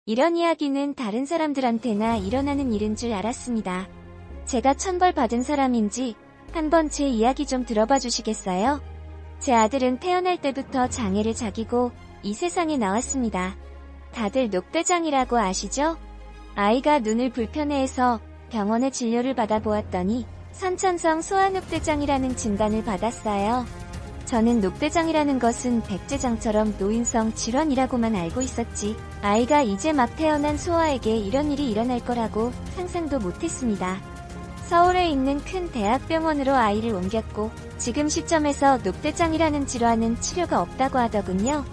이런 이야기는 다른 사람들한테나 일어나는 일인 줄 알았습니다. 제가 천벌 받은 사람인지 한번 제 이야기 좀 들어봐 주시겠어요? 제 아들은 태어날 때부터 장애를 자기고 이 세상에 나왔습니다. 다들 녹대장이라고 아시죠? 아이가 눈을 불편해해서 병원에 진료를 받아보았더니 선천성 소아녹대장이라는 진단을 받았어요. 저는 녹대장이라는 것은 백제장처럼 노인성 질환이라고만 알고 있었지, 아이가 이제 막 태어난 소아에게 이런 일이 일어날 거라고 상상도 못했습니다. 서울에 있는 큰 대학병원으로 아이를 옮겼고 지금 시점에서 녹대장이라는 질환은 치료가 없다고 하더군요.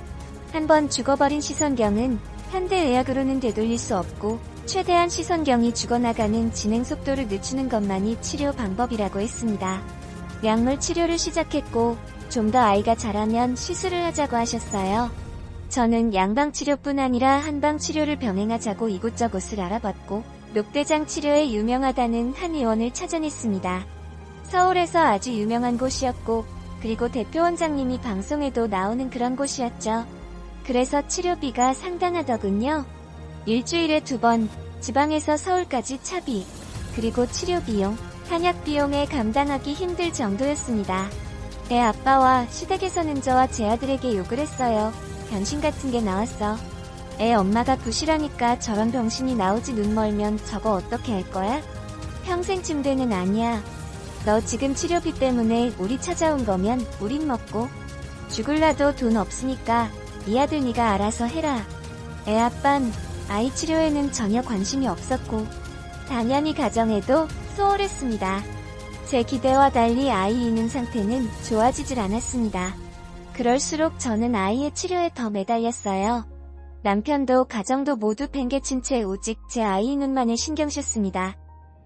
한번 죽어버린 시선경은 현대의학으로는 되돌릴 수 없고 최대한 시선경이 죽어나가는 진행 속도를 늦추는 것만이 치료 방법이라고 했습니다. 약물 치료를 시작했고 좀 더 아이가 자라면 시술을 하자고 하셨어요. 저는 양방치료뿐 아니라 한방치료를 병행하자고 이곳저곳을 알아봤고 녹대장 치료에 유명하다는 한 의원을 찾아냈습니다. 서울에서 아주 유명한 곳이었고 그리고 대표 원장님이 방송에도 나오는 그런 곳이었죠. 그래서 치료비가 상당하더군요. 일주일에 2번, 지방에서 서울까지 차비, 그리고 치료비용, 한약비용에 감당하기 힘들 정도였습니다. 애 아빠와 시댁에서는 저와 제 아들에게 욕을 했어요. 변신 같은 게 나왔어. 애 엄마가 부실하니까 저런 병신이 나오지, 눈 멀면 저거 어떻게 할 거야? 평생 침대는 아니야. 너 지금 치료비 때문에 우리 찾아온 거면 우린 먹고 죽을라도 돈 없으니까 이 아들 네가 알아서 해라. 애 아빤 아이 치료에는 전혀 관심이 없었고 당연히 가정에도 소홀했습니다. 제 기대와 달리 아이 있는 상태는 좋아지질 않았습니다. 그럴수록 저는 아이의 치료에 더 매달렸어요. 남편도 가정도 모두 팽개친 채 오직 제 아이 눈만을 신경 썼습니다.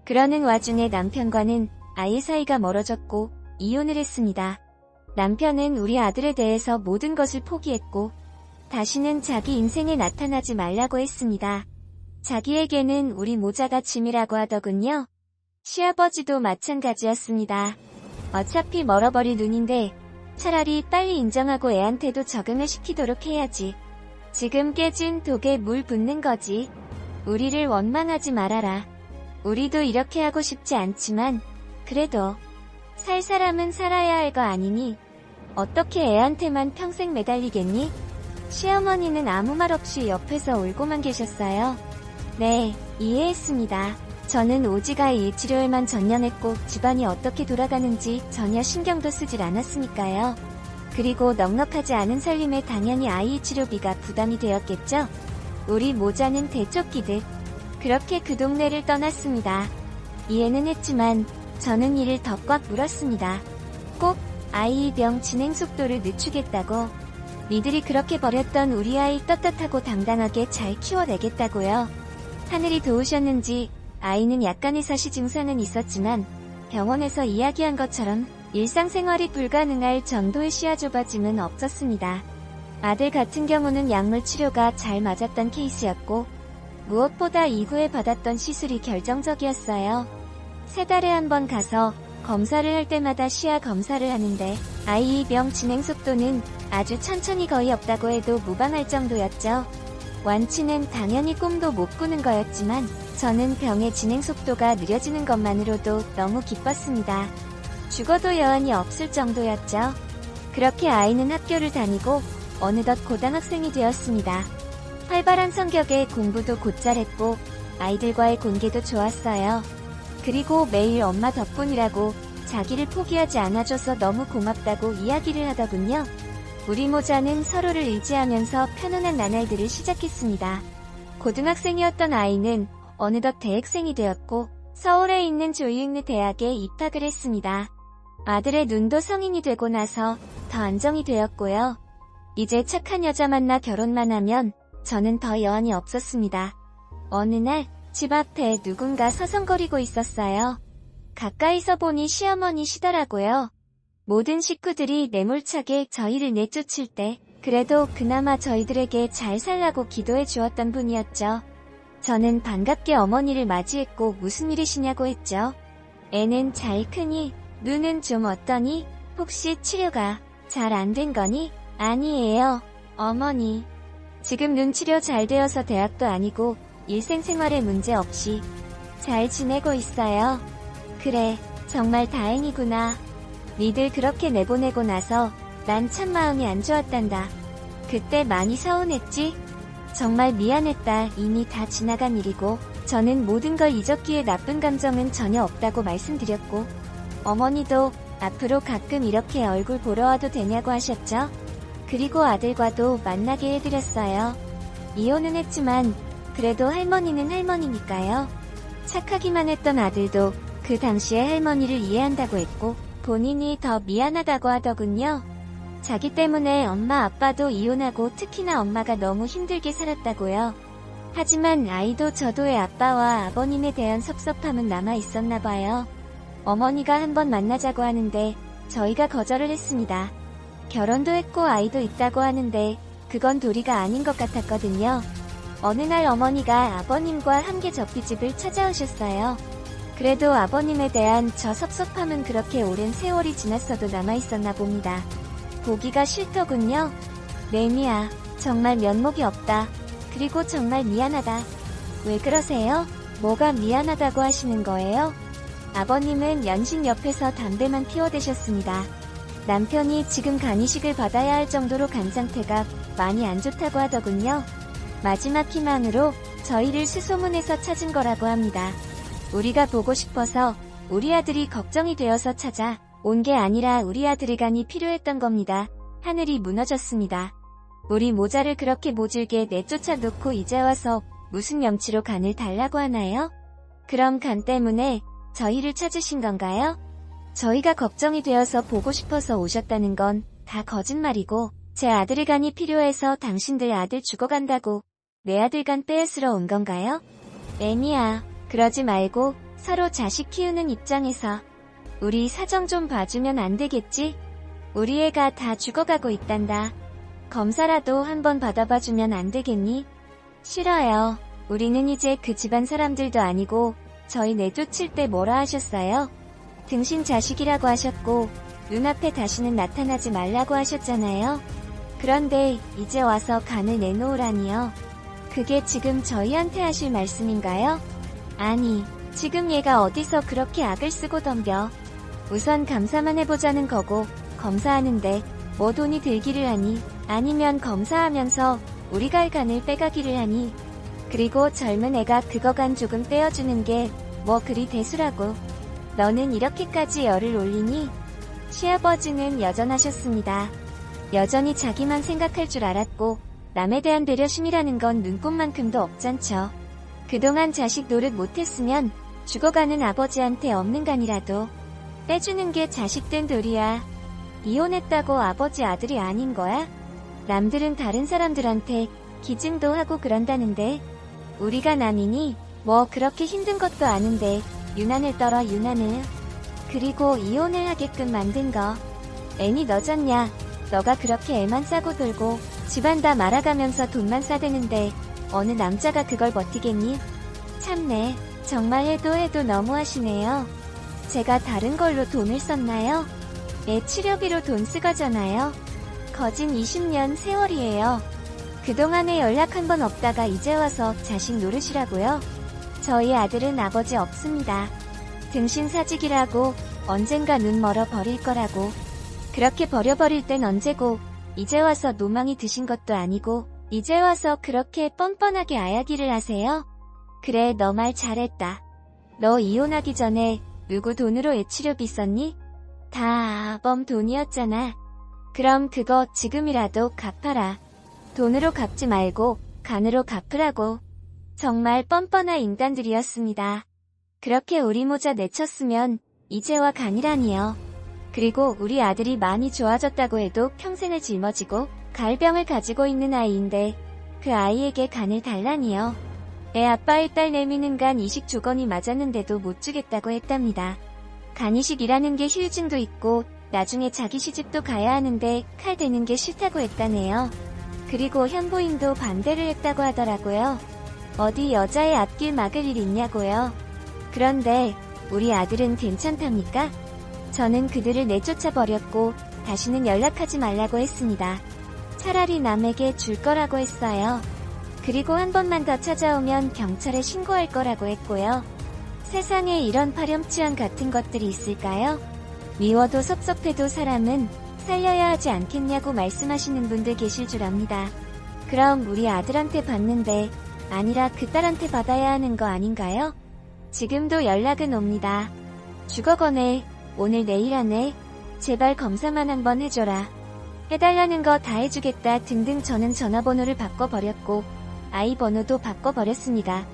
그러는 와중에 남편과는 아이 사이가 멀어졌고 이혼을 했습니다. 남편은 우리 아들에 대해서 모든 것을 포기했고 다시는 자기 인생에 나타나지 말라고 했습니다. 자기에게는 우리 모자가 짐이라고 하더군요. 시아버지도 마찬가지였습니다. 어차피 멀어버릴 눈인데 차라리 빨리 인정하고 애한테도 적응을 시키도록 해야지. 지금 깨진 독에 물 붓는 거지. 우리를 원망하지 말아라. 우리도 이렇게 하고 싶지 않지만 그래도 살 사람은 살아야 할 거 아니니 어떻게 애한테만 평생 매달리겠니? 시어머니는 아무 말 없이 옆에서 울고만 계셨어요. 네, 이해했습니다. 저는 오직 아이 치료에만 전념했고 집안이 어떻게 돌아가는지 전혀 신경도 쓰질 않았으니까요. 그리고 넉넉하지 않은 살림에 당연히 아이 치료비가 부담이 되었겠죠. 우리 모자는 대쫓기듯 그렇게 그 동네를 떠났습니다. 이해는 했지만 저는 이를 더 꽉 물었습니다. 꼭 아이 병 진행 속도를 늦추겠다고. 니들이 그렇게 버렸던 우리 아이 떳떳하고 당당하게 잘 키워내겠다고요. 하늘이 도우셨는지 아이는 약간의 사시 증상은 있었지만 병원에서 이야기한 것처럼 일상생활이 불가능할 정도의 시야 좁아짐은 없었습니다. 아들 같은 경우는 약물 치료가 잘 맞았던 케이스였고 무엇보다 이후에 받았던 시술이 결정적이었어요. 3달에 한 번 가서 검사를 할 때마다 시야 검사를 하는데 아이 병 진행 속도는 아주 천천히 거의 없다고 해도 무방할 정도였죠. 완치는 당연히 꿈도 못 꾸는 거였지만 저는 병의 진행 속도가 느려지는 것만으로도 너무 기뻤습니다. 죽어도 여한이 없을 정도였죠. 그렇게 아이는 학교를 다니고 어느덧 고등학생이 되었습니다. 활발한 성격에 공부도 곧잘 했고 아이들과의 관계도 좋았어요. 그리고 매일 엄마 덕분이라고 자기를 포기하지 않아줘서 너무 고맙다고 이야기를 하더군요. 우리 모자는 서로를 의지하면서 편안한 나날들을 시작했습니다. 고등학생이었던 아이는 어느덧 대학생이 되었고 서울에 있는 조이익느 대학에 입학을 했습니다. 아들의 눈도 성인이 되고 나서 더 안정이 되었고요. 이제 착한 여자 만나 결혼만 하면 저는 더 여한이 없었습니다. 어느 날 집 앞에 누군가 서성거리고 있었어요. 가까이서 보니 시어머니시더라고요. 모든 식구들이 매몰차게 저희를 내쫓을 때 그래도 그나마 저희들에게 잘 살라고 기도해 주었던 분이었죠. 저는 반갑게 어머니를 맞이했고 무슨 일이시냐고 했죠. 애는 잘 크니? 눈은 좀 어떠니? 혹시 치료가 잘 안 된 거니? 아니에요, 어머니. 지금 눈 치료 잘 되어서 대학도 아니고 일생생활에 문제 없이 잘 지내고 있어요. 그래, 정말 다행이구나. 니들 그렇게 내보내고 나서 난 참 마음이 안 좋았단다. 그때 많이 서운했지? 정말 미안했다. 이미 다 지나간 일이고 저는 모든 걸 잊었기에 나쁜 감정은 전혀 없다고 말씀드렸고 어머니도 앞으로 가끔 이렇게 얼굴 보러 와도 되냐고 하셨죠? 그리고 아들과도 만나게 해드렸어요. 이혼은 했지만 그래도 할머니는 할머니니까요. 착하기만 했던 아들도 그 당시에 할머니를 이해한다고 했고 본인이 더 미안하다고 하더군요. 자기 때문에 엄마 아빠도 이혼하고 특히나 엄마가 너무 힘들게 살았다고요. 하지만 아이도 저도의 아빠와 아버님에 대한 섭섭함은 남아 있었나 봐요. 어머니가 한번 만나자고 하는데 저희가 거절을 했습니다. 결혼도 했고 아이도 있다고 하는데 그건 도리가 아닌 것 같았거든요. 어느 날 어머니가 아버님과 함께 접기집을 찾아오셨어요. 그래도 아버님에 대한 저 섭섭함은 그렇게 오랜 세월이 지났어도 남아있었나 봅니다. 보기가 싫더군요. 레미야, 정말 면목이 없다. 그리고 정말 미안하다. 왜 그러세요? 뭐가 미안하다고 하시는 거예요? 아버님은 연신 옆에서 담배만 피워대셨습니다. 남편이 지금 간이식을 받아야 할 정도로 간 상태가 많이 안 좋다고 하더군요. 마지막 희망으로 저희를 수소문해서 찾은 거라고 합니다. 우리가 보고 싶어서 우리 아들이 걱정이 되어서 찾아 온 게 아니라 우리 아들의 간이 필요했던 겁니다. 하늘이 무너졌습니다. 우리 모자를 그렇게 모질게 내쫓아 놓고 이제 와서 무슨 명치로 간을 달라고 하나요? 그럼 간 때문에 저희를 찾으신 건가요? 저희가 걱정이 되어서 보고 싶어서 오셨다는 건 다 거짓말이고 제 아들의 간이 필요해서 당신들 아들 죽어간다고 내 아들 간 빼앗으러 온 건가요? 애미야, 그러지 말고 서로 자식 키우는 입장에서 우리 사정 좀 봐주면 안 되겠지? 우리 애가 다 죽어가고 있단다. 검사라도 한번 받아봐주면 안 되겠니? 싫어요. 우리는 이제 그 집안 사람들도 아니고 저희 내쫓을 때 뭐라 하셨어요? 등신 자식이라고 하셨고 눈앞에 다시는 나타나지 말라고 하셨잖아요. 그런데 이제 와서 간을 내놓으라니요. 그게 지금 저희한테 하실 말씀인가요? 아니, 지금 얘가 어디서 그렇게 악을 쓰고 덤벼. 우선 감사만 해보자는 거고 검사하는데 뭐 돈이 들기를 하니 아니면 검사하면서 우리가 할 간을 빼가기를 하니 그리고 젊은 애가 그거 간 조금 떼어주는 게 뭐 그리 대수라고. 너는 이렇게까지 열을 올리니? 시아버지는 여전하셨습니다. 여전히 자기만 생각할 줄 알았고 남에 대한 배려심이라는 건 눈꼽만큼도 없잖죠. 그동안 자식 노릇 못했으면 죽어가는 아버지한테 없는 간이라도 빼주는 게 자식된 도리야. 이혼했다고 아버지 아들이 아닌 거야? 남들은 다른 사람들한테 기증도 하고 그런다는데 우리가 남이니? 뭐 그렇게 힘든 것도 아는데 유난을 떨어 유난을. 그리고 이혼을 하게끔 만든 거 애니 너잖냐. 너가 그렇게 애만 싸고 돌고 집안 다 말아가면서 돈만 싸대는데 어느 남자가 그걸 버티겠니? 참네, 정말 해도 너무하시네요. 제가 다른 걸로 돈을 썼나요? 애 치료비로 돈 쓰가잖아요. 거진 20년 세월이에요. 그동안에 연락 한 번 없다가 이제 와서 자식 노릇이라고요? 저희 아들은 아버지 없습니다. 등신 사직이라고 언젠가 눈 멀어 버릴 거라고. 그렇게 버려버릴 땐 언제고 이제 와서 노망이 드신 것도 아니고 이제 와서 그렇게 뻔뻔하게 아야기를 하세요? 그래, 너 말 잘했다. 너 이혼하기 전에 누구 돈으로 애 치료비 썼니? 다 아범 돈이었잖아. 그럼 그거 지금이라도 갚아라. 돈으로 갚지 말고 간으로 갚으라고. 정말 뻔뻔한 인간들이었습니다. 그렇게 우리 모자 내쳤으면 이제와 간이라니요. 그리고 우리 아들이 많이 좋아졌다고 해도 평생을 짊어지고 가을병을 가지고 있는 아이인데 그 아이에게 간을 달라니요. 애 아빠의 딸 내미는 간 이식 조건이 맞았는데도 못 주겠다고 했답니다. 간이식이라는 게 휴증도 있고 나중에 자기 시집도 가야 하는데 칼 대는 게 싫다고 했다네요. 그리고 현부인도 반대를 했다고 하더라고요. 어디 여자의 앞길 막을 일 있냐고요. 그런데 우리 아들은 괜찮답니까? 저는 그들을 내쫓아 버렸고 다시는 연락하지 말라고 했습니다. 차라리 남에게 줄 거라고 했어요. 그리고 한 번만 더 찾아오면 경찰에 신고할 거라고 했고요. 세상에 이런 파렴치한 같은 것들이 있을까요? 미워도 섭섭해도 사람은 살려야 하지 않겠냐고 말씀하시는 분들 계실 줄 압니다. 그럼 우리 아들한테 받는데 아니라 그 딸한테 받아야 하는 거 아닌가요? 지금도 연락은 옵니다. 죽어거네, 오늘 내일 안에 제발 검사만 한번 해줘라. 해달라는 거 다 해주겠다 등등. 저는 전화번호를 바꿔버렸고 아이 번호도 바꿔버렸습니다.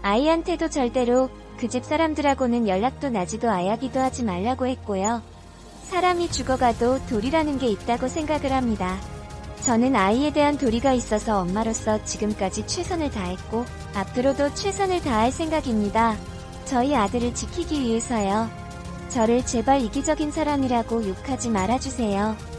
아이한테도 절대로 그 집 사람들하고는 연락도 나지도 아야기도 하지 말라고 했고요. 사람이 죽어가도 도리라는 게 있다고 생각을 합니다. 저는 아이에 대한 도리가 있어서 엄마로서 지금까지 최선을 다했고 앞으로도 최선을 다할 생각입니다. 저희 아들을 지키기 위해서요. 저를 제발 이기적인 사람이라고 욕하지 말아주세요.